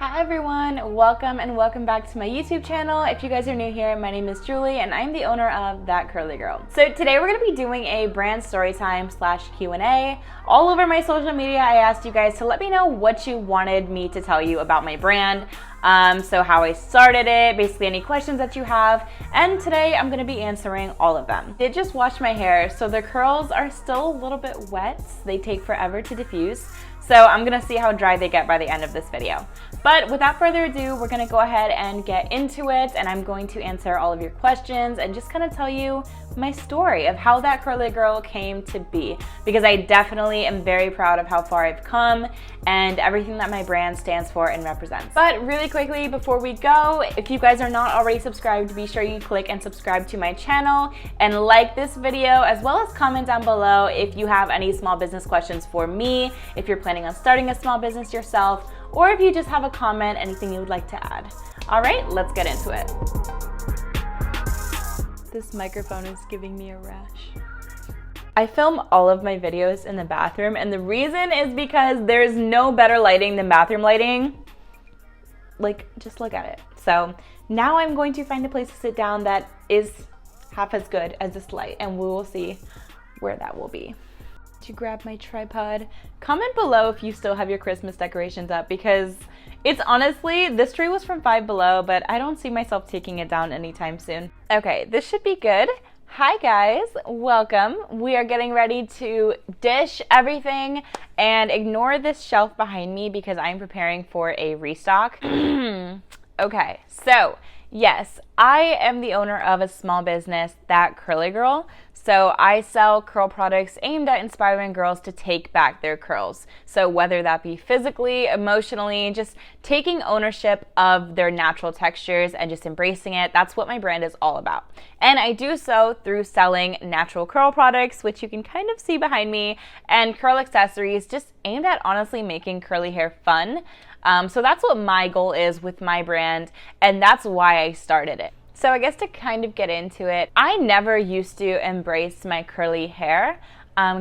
Hi everyone, welcome and welcome back to my YouTube channel. If you guys are new here, my name is Julie and I'm the owner of That Curly Girl. So today we're going to be doing a brand story time / Q&A. All over my social media, I asked you guys to let me know what you wanted me to tell you about my brand. So how I started it, basically any questions that you have, and today I'm going to be answering all of them. I did just wash my hair, so the curls are still a little bit wet. They take forever to diffuse. So I'm gonna see how dry they get by the end of this video. But without further ado, we're gonna go ahead and get into it, and I'm going to answer all of your questions and just kind of tell you my story of how That Curly Girl came to be, because I definitely am very proud of how far I've come and everything that my brand stands for and represents. But really quickly before we go, if you guys are not already subscribed, be sure you click and subscribe to my channel and like this video, as well as comment down below if you have any small business questions for me, if you're planning on starting a small business yourself, or if you just have a comment, anything you would like to add. All right, let's get into it. This microphone is giving me a rash. I film all of my videos in the bathroom, and the reason is because there's no better lighting than bathroom lighting. Like, just look at it. So now I'm going to find a place to sit down that is half as good as this light, and we will see where that will be. To grab my tripod. Comment below if you still have your Christmas decorations up, because it's honestly, this tree was from Five Below, but I don't see myself taking it down anytime soon. Okay, this should be good. Hi guys, welcome. We are getting ready to dish everything and ignore this shelf behind me because I'm preparing for a restock. Okay, so yes, I am the owner of a small business, That Curly Girl. So I sell curl products aimed at inspiring girls to take back their curls. So whether that be physically, emotionally, just taking ownership of their natural textures and just embracing it, that's what my brand is all about. And I do so through selling natural curl products, which you can kind of see behind me, and curl accessories just aimed at honestly making curly hair fun. So that's what my goal is with my brand, and that's why I started it. So I guess to kind of get into it, I never used to embrace my curly hair.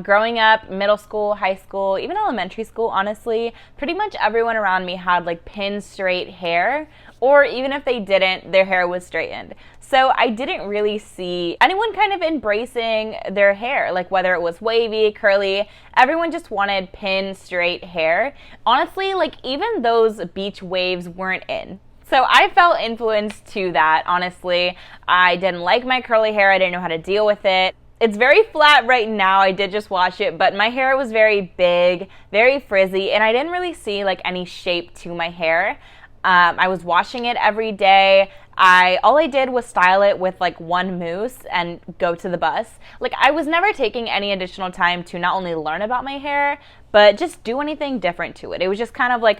Growing up, middle school, high school, even elementary school, honestly, pretty much everyone around me had like pin straight hair, or even if they didn't, their hair was straightened. So I didn't really see anyone kind of embracing their hair, like whether it was wavy, curly, everyone just wanted pin straight hair. Honestly, like even those beach waves weren't in. So I felt influenced to that, honestly. I didn't like my curly hair. I didn't know how to deal with it. It's very flat right now. I did just wash it, but my hair was very big, very frizzy, and I didn't really see like any shape to my hair. I was washing it every day. All I did was style it with like one mousse and go to the bus. Like I was never taking any additional time to not only learn about my hair, but just do anything different to it. It was just kind of like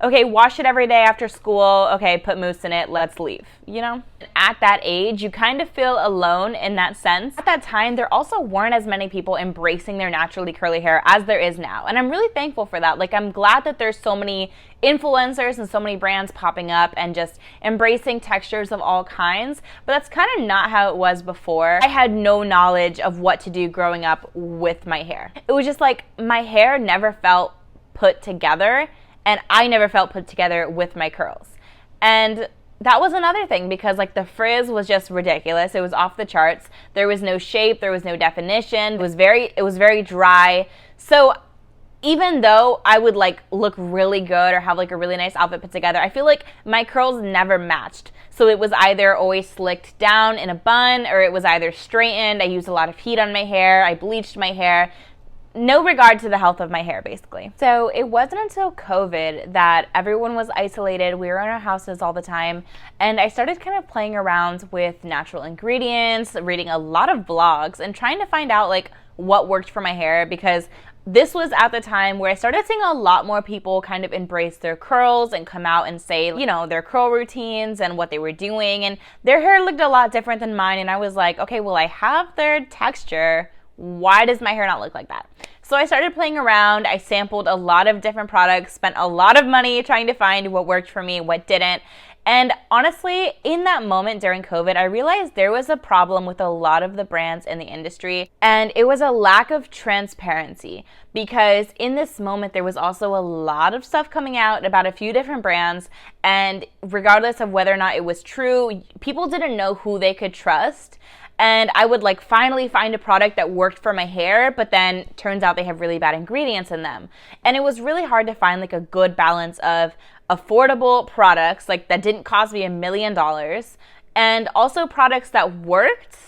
okay, wash it every day after school. Okay, put mousse in it, let's leave, you know? At that age, you kind of feel alone in that sense. At that time, there also weren't as many people embracing their naturally curly hair as there is now. And I'm really thankful for that. Like I'm glad that there's so many influencers and so many brands popping up and just embracing textures of all kinds, but that's kind of not how it was before. I had no knowledge of what to do growing up with my hair. It was just like my hair never felt put together, and I never felt put together with my curls. And that was another thing, because like the frizz was just ridiculous. It was off the charts. There was no shape, there was no definition. It was very dry. So even though I would like look really good or have like a really nice outfit put together, I feel like my curls never matched. So it was either always slicked down in a bun, or it was either straightened. I used a lot of heat on my hair. I bleached my hair. No regard to the health of my hair, basically. So it wasn't until COVID that everyone was isolated. We were in our houses all the time, and I started kind of playing around with natural ingredients, reading a lot of blogs, and trying to find out like what worked for my hair, because this was at the time where I started seeing a lot more people kind of embrace their curls and come out and say, you know, their curl routines and what they were doing, and their hair looked a lot different than mine, and I was like, okay, well, I have their texture. why does my hair not look like that? So I started playing around. I sampled a lot of different products, spent a lot of money trying to find what worked for me, what didn't. And honestly, in that moment during COVID, I realized there was a problem with a lot of the brands in the industry, and it was a lack of transparency, because in this moment, there was also a lot of stuff coming out about a few different brands, and regardless of whether or not it was true, people didn't know who they could trust. And I would like finally find a product that worked for my hair, but then turns out they have really bad ingredients in them. And it was really hard to find like a good balance of affordable products, like that didn't cost me $1 million, and also products that worked,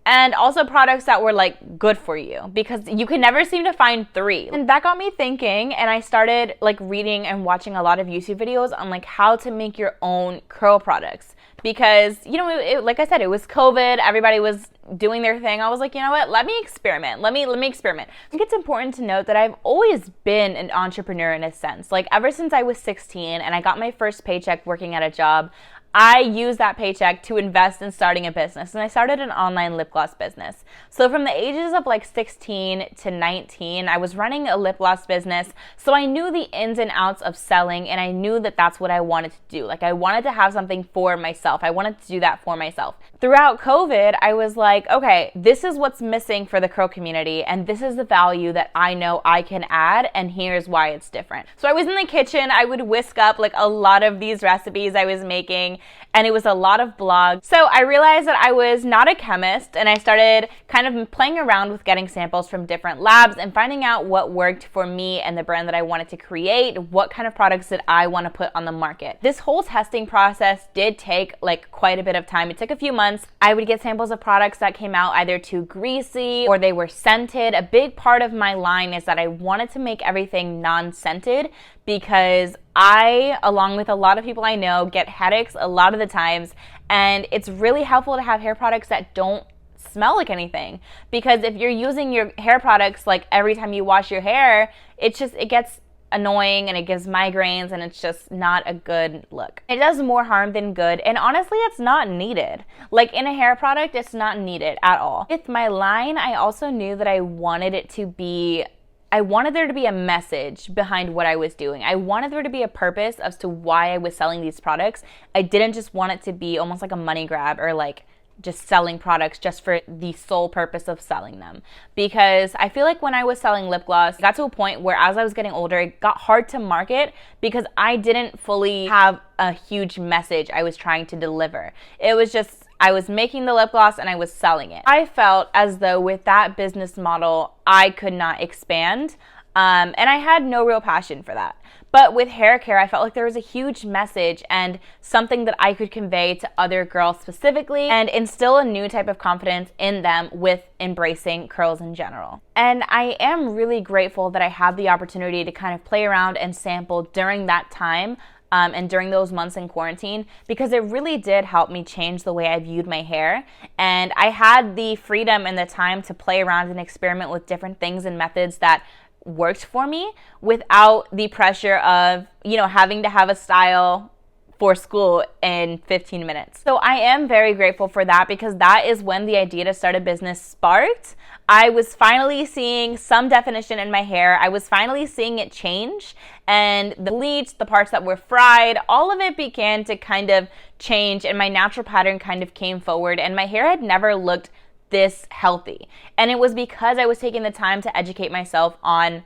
and also products that were like good for you, because you can never seem to find three. And that got me thinking, and I started like reading and watching a lot of YouTube videos on like how to make your own curl products. Because, you know, like I said, it was COVID, everybody was doing their thing. I was like, you know what, let me experiment. Let me experiment. I think it's important to note that I've always been an entrepreneur in a sense. Like ever since I was 16 and I got my first paycheck working at a job, I used that paycheck to invest in starting a business, and I started an online lip gloss business. So from the ages of like 16 to 19, I was running a lip gloss business, so I knew the ins and outs of selling, and I knew that that's what I wanted to do. Like I wanted to have something for myself. I wanted to do that for myself. Throughout COVID, I was like, okay, this is what's missing for the curl community, and this is the value that I know I can add, and here's why it's different. So I was in the kitchen, I would whisk up like a lot of these recipes I was making, and it was a lot of blogs. So I realized that I was not a chemist, and I started kind of playing around with getting samples from different labs and finding out what worked for me and the brand that I wanted to create, what kind of products did I want to put on the market. This whole testing process did take like quite a bit of time. It took a few months. I would get samples of products that came out either too greasy or they were scented. A big part of my line is that I wanted to make everything non-scented, because I, along with a lot of people I know, get headaches a lot of the times, and it's really helpful to have hair products that don't smell like anything, because if you're using your hair products like every time you wash your hair, it gets annoying and it gives migraines, and it's just not a good look. It does more harm than good, and honestly, it's not needed. Like in a hair product, it's not needed at all. With my line, I also knew that I wanted there to be a message behind what I was doing. I wanted there to be a purpose as to why I was selling these products. I didn't just want it to be almost like a money grab, or like just selling products just for the sole purpose of selling them. Because I feel like when I was selling lip gloss, it got to a point where as I was getting older, it got hard to market because I didn't fully have a huge message I was trying to deliver. It was just, I was making the lip gloss and I was selling it. I felt as though with that business model, I could not expand. And I had no real passion for that. But with hair care, I felt like there was a huge message and something that I could convey to other girls specifically and instill a new type of confidence in them with embracing curls in general. And I am really grateful that I had the opportunity to kind of play around and sample during that time and during those months in quarantine, because it really did help me change the way I viewed my hair. And I had the freedom and the time to play around and experiment with different things and methods that worked for me without the pressure of, you know, having to have a style for school in 15 minutes. So I am very grateful for that, because that is when the idea to start a business sparked. I was finally seeing some definition in my hair. I was finally seeing it change, and the bleach, the parts that were fried, all of it began to kind of change, and my natural pattern kind of came forward, and my hair had never looked this healthy. And it was because I was taking the time to educate myself on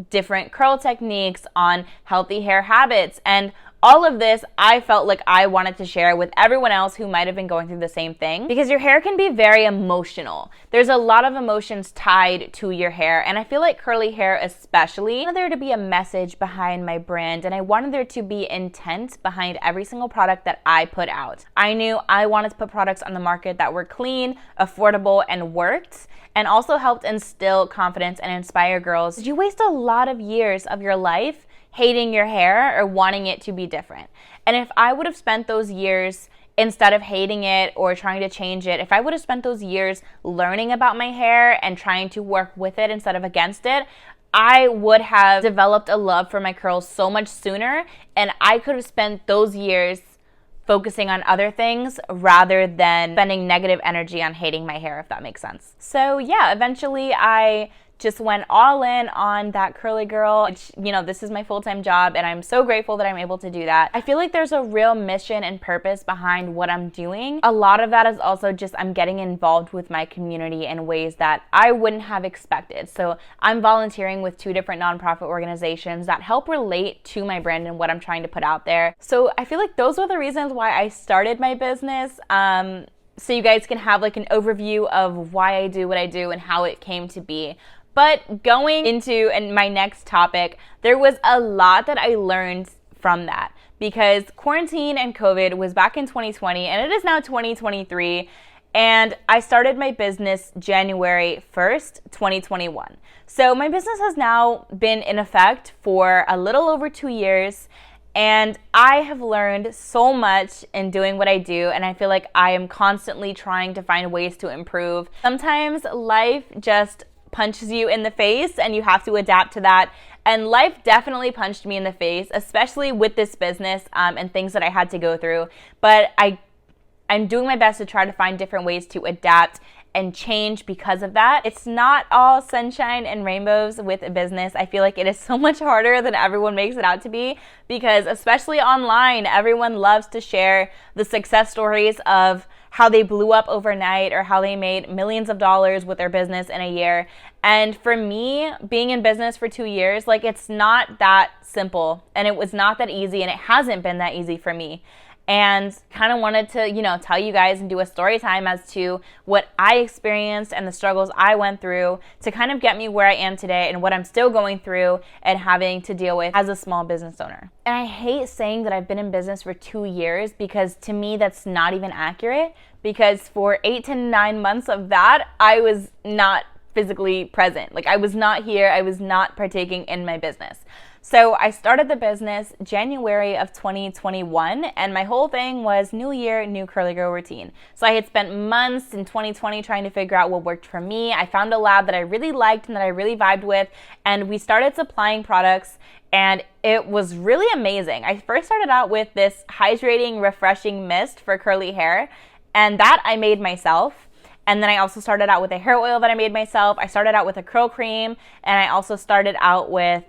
different curl techniques, on healthy hair habits, and all of this I felt like I wanted to share with everyone else who might have been going through the same thing, because your hair can be very emotional. There's a lot of emotions tied to your hair, and I feel like curly hair especially, I wanted there to be a message behind my brand, and I wanted there to be intent behind every single product that I put out. I knew I wanted to put products on the market that were clean, affordable, and worked, and also helped instill confidence and inspire girls. You waste a lot of years of your life hating your hair or wanting it to be different. And if I would have spent those years, instead of hating it or trying to change it, if I would have spent those years learning about my hair and trying to work with it instead of against it, I would have developed a love for my curls so much sooner, and I could have spent those years focusing on other things rather than spending negative energy on hating my hair, if that makes sense. So yeah, eventually I just went all in on that curly girl. You know, this is my full-time job, and I'm so grateful that I'm able to do that. I feel like there's a real mission and purpose behind what I'm doing. A lot of that is also just I'm getting involved with my community in ways that I wouldn't have expected. So I'm volunteering with 2 different nonprofit organizations that help relate to my brand and what I'm trying to put out there. So I feel like those were the reasons why I started my business. So you guys can have like an overview of why I do what I do and how it came to be. But going into my next topic, there was a lot that I learned from that, because quarantine and COVID was back in 2020 and it is now 2023, and I started my business January 1st, 2021. So my business has now been in effect for a little over 2 years, and I have learned so much in doing what I do, and I feel like I am constantly trying to find ways to improve. Sometimes life just punches you in the face and you have to adapt to that. And life definitely punched me in the face, especially with this business and things that I had to go through. But I'm doing my best to try to find different ways to adapt and change because of that. It's not all sunshine and rainbows with a business. I feel like it is so much harder than everyone makes it out to be, because especially online, everyone loves to share the success stories of how they blew up overnight or how they made millions of dollars with their business in a year. And for me, being in business for 2 years, like, it's not that simple, and it was not that easy, and it hasn't been that easy for me. And kind of wanted to, you know, tell you guys and do a story time as to what I experienced and the struggles I went through to kind of get me where I am today and what I'm still going through and having to deal with as a small business owner. And I hate saying that I've been in business for 2 years, because to me that's not even accurate, because for 8 to 9 months of that, I was not physically present. Like, I was not here. I was not partaking in my business. So I started the business January of 2021, and my whole thing was new year, new curly girl routine. So I had spent months in 2020 trying to figure out what worked for me. I found a lab that I really liked and that I really vibed with, and we started supplying products, and it was really amazing. I first started out with this hydrating, refreshing mist for curly hair, and that I made myself. And then I also started out with a hair oil that I made myself. I started out with a curl cream, and I also started out with,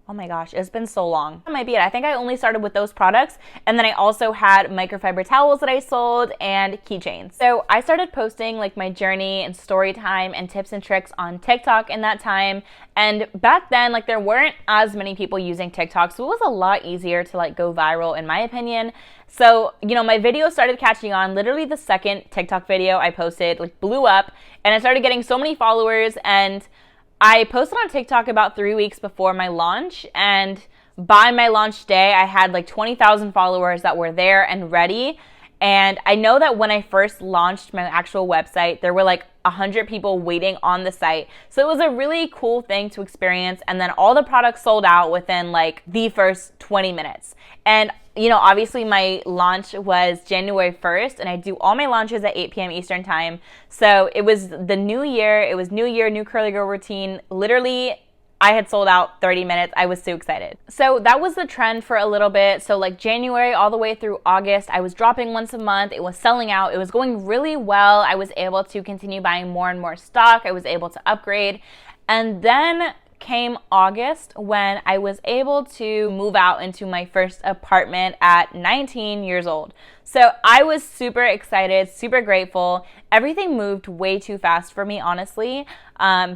oh my gosh, it's been so long. That might be it. I think I only started with those products. And then I also had microfiber towels that I sold and keychains. So I started posting like my journey and story time and tips and tricks on TikTok in that time. And back then, like, there weren't as many people using TikTok, so it was a lot easier to like go viral, in my opinion. So, you know, my video started catching on. Literally the second TikTok video I posted like blew up, and I started getting so many followers, and I posted on TikTok about 3 weeks before my launch, and by my launch day, I had like 20,000 followers that were there and ready. And I know that when I first launched my actual website, there were like 100 people waiting on the site. So it was a really cool thing to experience. And then all the products sold out within like the first 20 minutes. And, you know, obviously my launch was January 1st, and I do all my launches at 8 p.m. Eastern time. So it was the new year. It was new year, new curly girl routine. Literally, I had sold out 30 minutes. I was so excited. So that was the trend for a little bit. So like January all the way through August, I was dropping once a month. It was selling out. It was going really well. I was able to continue buying more and more stock. I was able to upgrade. And then came August, when I was able to move out into my first apartment at 19 years old. So I was super excited, super grateful. Everything moved way too fast for me, honestly,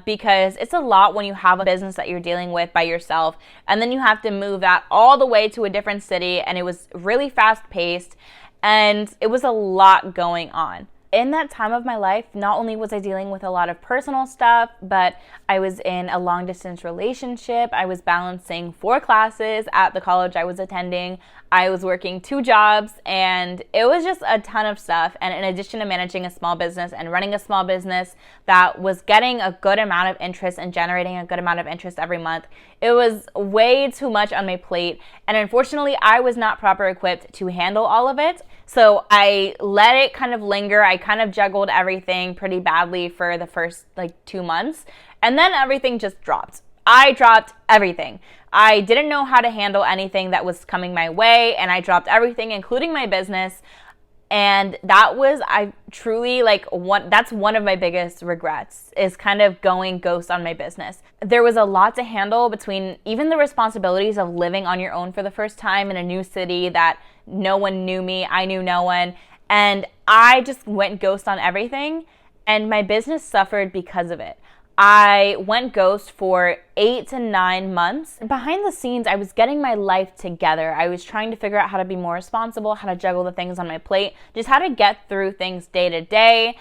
because it's a lot when you have a business that you're dealing with by yourself, and then you have to move that all the way to a different city, and it was really fast paced, and it was a lot going on. In that time of my life, not only was I dealing with a lot of personal stuff, but I was in a long distance relationship. I was balancing 4 classes at the college I was attending. I was working 2 jobs, and it was just a ton of stuff. And in addition to managing a small business and running a small business that was getting a good amount of interest and generating a good amount of interest every month, it was way too much on my plate. And unfortunately, I was not proper equipped to handle all of it. So I let it kind of linger. I kind of juggled everything pretty badly for the first like 2 months. And then everything just dropped. I dropped everything. I didn't know how to handle anything that was coming my way, and I dropped everything, including my business. And that was, I truly, like, that's one of my biggest regrets, is kind of going ghost on my business. There was a lot to handle between even the responsibilities of living on your own for the first time in a new city that no one knew me, I knew no one, and I just went ghost on everything, and my business suffered because of it. I went ghost for 8 to 9 months. Behind the scenes, I was getting my life together. I was trying to figure out how to be more responsible, how to juggle the things on my plate, just how to get through things day to day.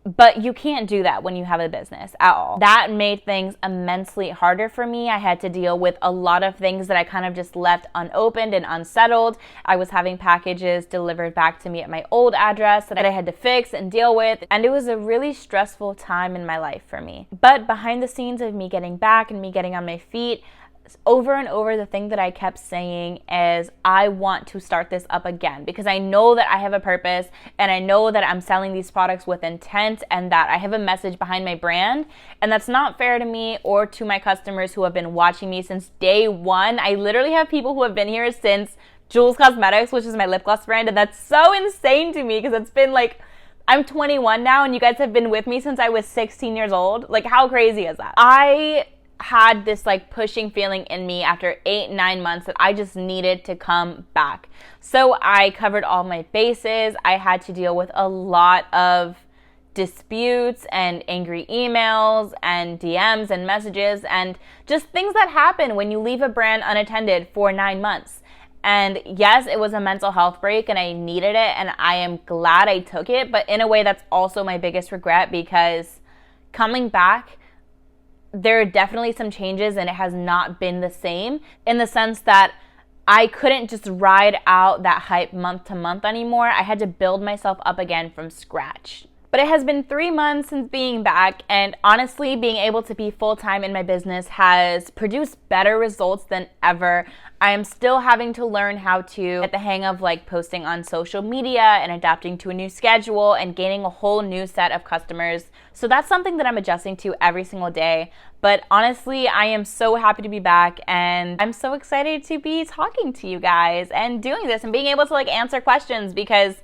But you can't do that when you have a business at all. That made things immensely harder for me. I had to deal with a lot of things that I kind of just left unopened and unsettled. I was having packages delivered back to me at my old address that I had to fix and deal with. And it was a really stressful time in my life for me. But behind the scenes of me getting back and me getting on my feet, over and over, the thing that I kept saying is, I want to start this up again, because I know that I have a purpose, and I know that I'm selling these products with intent, and that I have a message behind my brand. And that's not fair to me or to my customers who have been watching me since day one. I literally have people who have been here since Jules Cosmetics, which is my lip gloss brand, and that's so insane to me, because it's been like, I'm 21 now, and you guys have been with me since I was 16 years old. Like, how crazy is that? I had this like pushing feeling in me after 8-9 months that I just needed to come back. So I covered all my bases. I had to deal with a lot of disputes and angry emails and DMs and messages and just things that happen when you leave a brand unattended for 9 months. And yes, it was a mental health break and I needed it, and I am glad I took it, but in a way that's also my biggest regret, because coming back, there are definitely some changes, and it has not been the same, in the sense that I couldn't just ride out that hype month to month anymore. I had to build myself up again from scratch. But it has been 3 months since being back, and honestly, being able to be full-time in my business has produced better results than ever. I am still having to learn how to get the hang of like posting on social media and adapting to a new schedule and gaining a whole new set of customers. So that's something that I'm adjusting to every single day. But honestly, I am so happy to be back, and I'm so excited to be talking to you guys and doing this and being able to like answer questions, because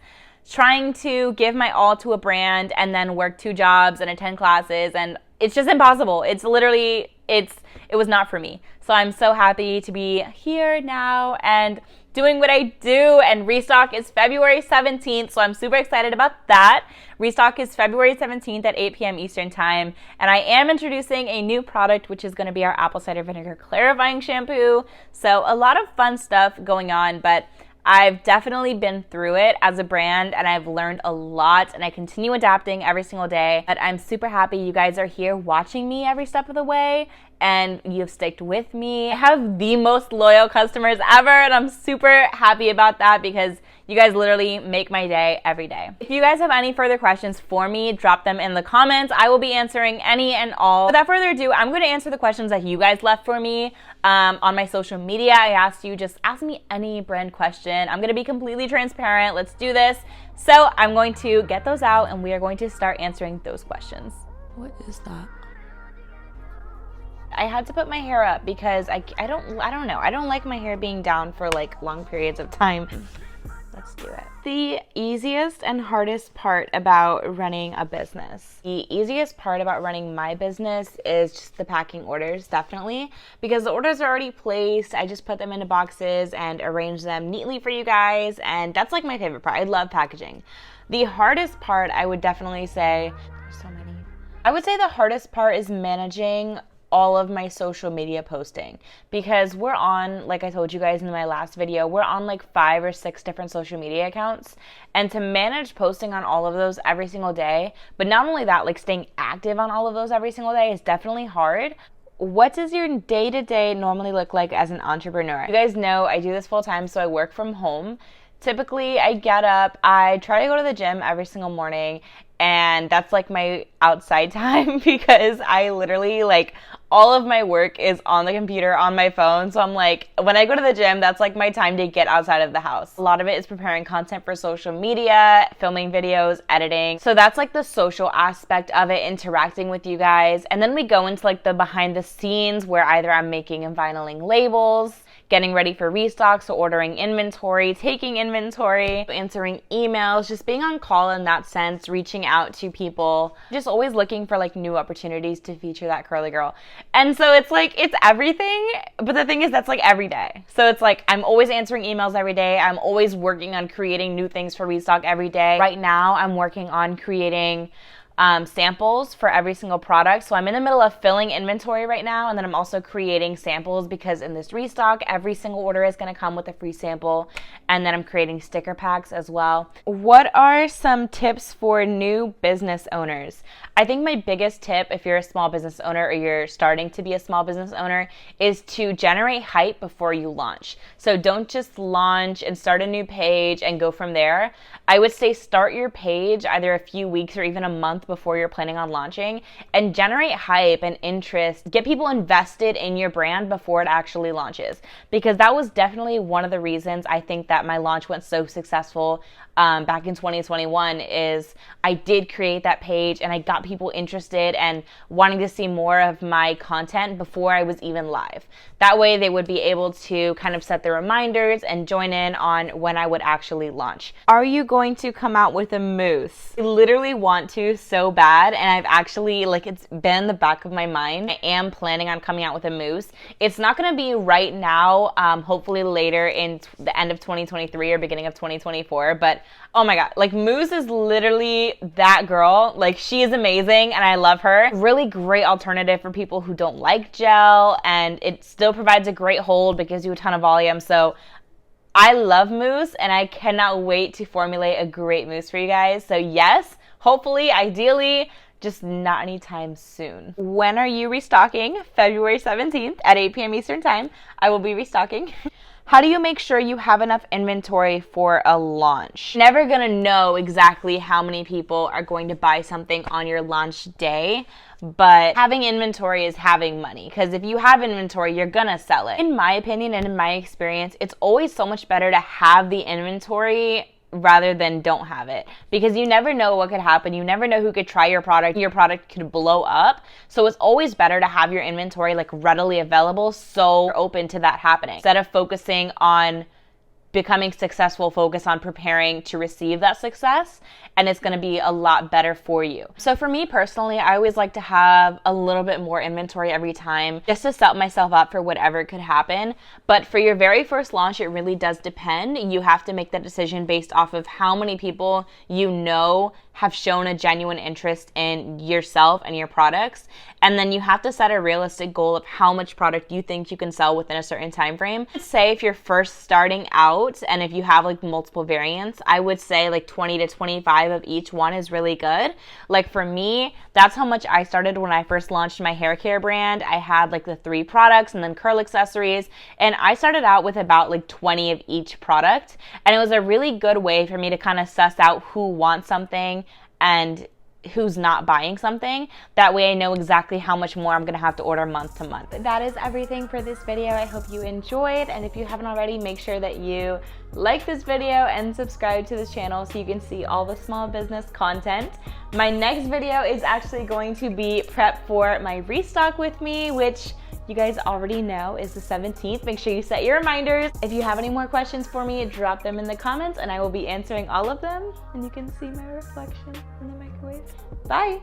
trying to give my all to a brand and then work 2 jobs and attend classes, and it's just impossible. It's literally, it was not for me. So I'm so happy to be here now and doing what I do. And Restock is February 17th, so I'm super excited about that. Restock is February 17th at 8 p.m. Eastern Time, and I am introducing a new product, which is going to be our apple cider vinegar clarifying shampoo. So a lot of fun stuff going on, but I've definitely been through it as a brand, and I've learned a lot, and I continue adapting every single day. But I'm super happy you guys are here watching me every step of the way, and you've sticked with me. I have the most loyal customers ever, and I'm super happy about that, because you guys literally make my day every day. If you guys have any further questions for me, drop them in the comments. I will be answering any and all. Without further ado, I'm going to answer the questions that you guys left for me on my social media. I asked you, just ask me any brand question. I'm going to be completely transparent. Let's do this. So I'm going to get those out, and we are going to start answering those questions. What is that? I had to put my hair up because I don't know. I don't like my hair being down for like long periods of time. Let's do it. The easiest and hardest part about running a business. The easiest part about running my business is just the packing orders, definitely, because the orders are already placed. I just put them into boxes and arrange them neatly for you guys, and that's like my favorite part. I love packaging. The hardest part, I would definitely say, there's so many. I would say the hardest part is managing all of my social media posting, because we're on, like I told you guys in my last video, we're on like 5 or 6 different social media accounts, and to manage posting on all of those every single day, but not only that, like staying active on all of those every single day is definitely hard. What does your day-to-day normally look like as an entrepreneur? You guys know I do this full-time, so I work from home. Typically, I get up, I try to go to the gym every single morning, and that's like my outside time because I literally like all of my work is on the computer, on my phone. So I'm like, when I go to the gym, that's like my time to get outside of the house. A lot of it is preparing content for social media, filming videos, editing. So that's like the social aspect of it, interacting with you guys. And then we go into like the behind the scenes where either I'm making and vinyling labels, getting ready for restock, so ordering inventory, taking inventory, answering emails, just being on call in that sense, reaching out to people, just always looking for like new opportunities to feature that curly girl. And so it's like, it's everything, but the thing is that's like every day. So it's like, I'm always answering emails every day. I'm always working on creating new things for restock every day. Right now, I'm working on creating samples for every single product. So I'm in the middle of filling inventory right now, and then I'm also creating samples because in this restock, every single order is going to come with a free sample, and then I'm creating sticker packs as well. What are some tips for new business owners? I think my biggest tip, if you're a small business owner or you're starting to be a small business owner, is to generate hype before you launch. So don't just launch and start a new page and go from there. I would say start your page either a few weeks or even a month before you're planning on launching, and generate hype and interest. Get people invested in your brand before it actually launches, because that was definitely one of the reasons I think that my launch went so successful back in 2021 is I did create that page and I got people interested and wanting to see more of my content before I was even live. That way they would be able to kind of set the reminders and join in on when I would actually launch. Are you going to come out with a mousse? I literally want to so bad, and I've actually, like, it's been in the back of my mind. I am planning on coming out with a mousse. It's not going to be right now, hopefully later in the end of 2023 or beginning of 2024, but oh my god, like mousse is literally that girl. Like, she is amazing and I love her. Really great alternative for people who don't like gel, and it still provides a great hold but gives you a ton of volume. So I love mousse and I cannot wait to formulate a great mousse for you guys. So yes, hopefully, ideally, just not anytime soon. When are you restocking? February 17th at 8 p.m. Eastern time. I will be restocking. How do you make sure you have enough inventory for a launch? Never gonna know exactly how many people are going to buy something on your launch day, but having inventory is having money, because if you have inventory, you're gonna sell it. In my opinion and in my experience, it's always so much better to have the inventory rather than don't have it, because you never know what could happen. You never know who could try your product. Your product could blow up. So it's always better to have your inventory like readily available, so you're open to that happening. Instead of focusing on becoming successful, focus on preparing to receive that success, and it's going to be a lot better for you. So for me personally, I always like to have a little bit more inventory every time just to set myself up for whatever could happen. But for your very first launch, it really does depend. You have to make that decision based off of how many people you know have shown a genuine interest in yourself and your products. And then you have to set a realistic goal of how much product you think you can sell within a certain time frame. Say if you're first starting out and if you have like multiple variants, I would say like 20 to 25 of each one is really good. Like for me, that's how much I started when I first launched my hair care brand. I had like the 3 products and then curl accessories, and I started out with about like 20 of each product, and it was a really good way for me to kind of suss out who wants something and who's not buying something. That way I know exactly how much more I'm gonna have to order month to month. That is everything for this video. I hope you enjoyed, and if you haven't already, make sure that you like this video and subscribe to this channel so you can see all the small business content. My next video is actually going to be prep for my restock with me, which you guys already know is the 17th. Make sure you set your reminders. If you have any more questions for me, drop them in the comments and I will be answering all of them. And you can see my reflection in the microwave. Bye.